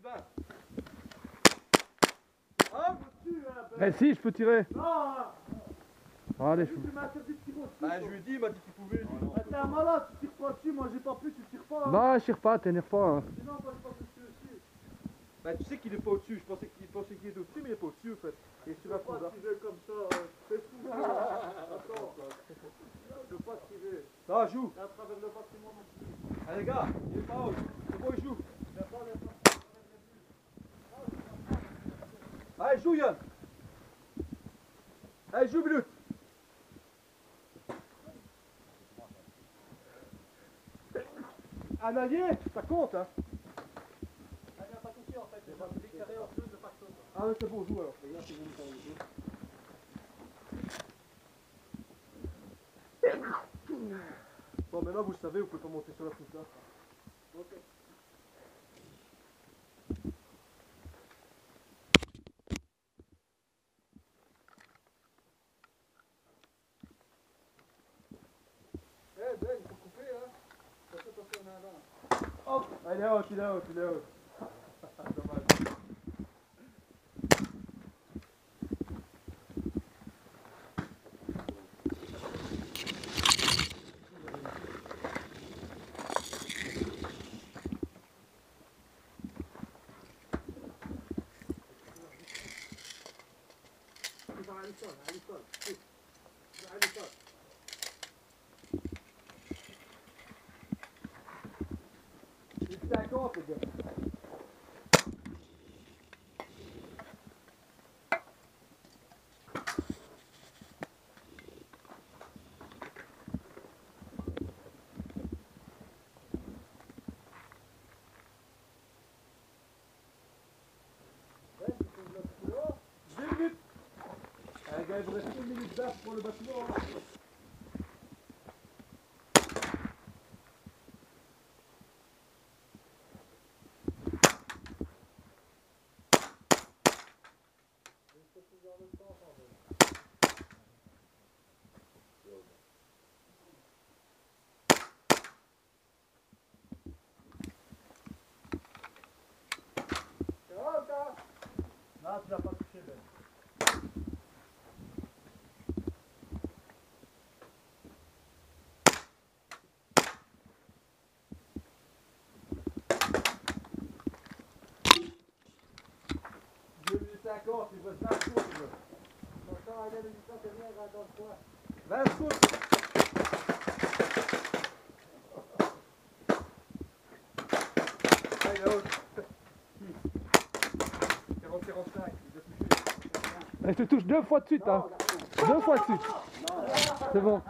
20. Ah, Eh si, je peux tirer. Non. Allez, Tu m'as interdit de tirer au-dessus. bah, je lui ai dit, il m'a dit qu'il pouvait. T'es un malade, tu tires pas dessus, moi j'ai pas pu, tu tires pas. Hein. Non, je tire pas, t'énerve pas. Hein. Sinon, moi je passe dessus aussi. Bah, tu sais qu'il est pas au-dessus. Je pensais qu'il était au-dessus, mais il est pas au-dessus en fait. Il est sur la Pas foudre. tirer comme ça, c'est fou. Attends, je veux pas tirer. Ça, joue. Et à travers le bâtiment non plus. Allez, les gars, il est pas haut. C'est bon, il joue. Allez, joue, Yann. Allez, joue, Minute. Un allié, ça compte, hein. Ah, il n'y a pas de souci en fait, c'est pas déclaré en jeu de pas chose. Ah, ouais, c'est bon, joue alors. Bon, maintenant vous le savez, vous pouvez pas monter sur la poutre là. Ok. Eh Ben, il faut couper hein. Parce que on a là. Hop, il est haut, il est haut, il est haut. Dommage. على اليسار على اليسار شوف على اليسار It's off again. Il vous reste 1 minute d'arche pour le bâtiment. non tu l'as pas touché Ben. D'accord, il reste 20 secondes. Attention, allez, le temps, c'est bien, dans le coin. 20 secondes. Ah, il est haut. 40-45, il a touché. Je te touche 2 fois de suite, hein. 2 fois de suite. C'est bon.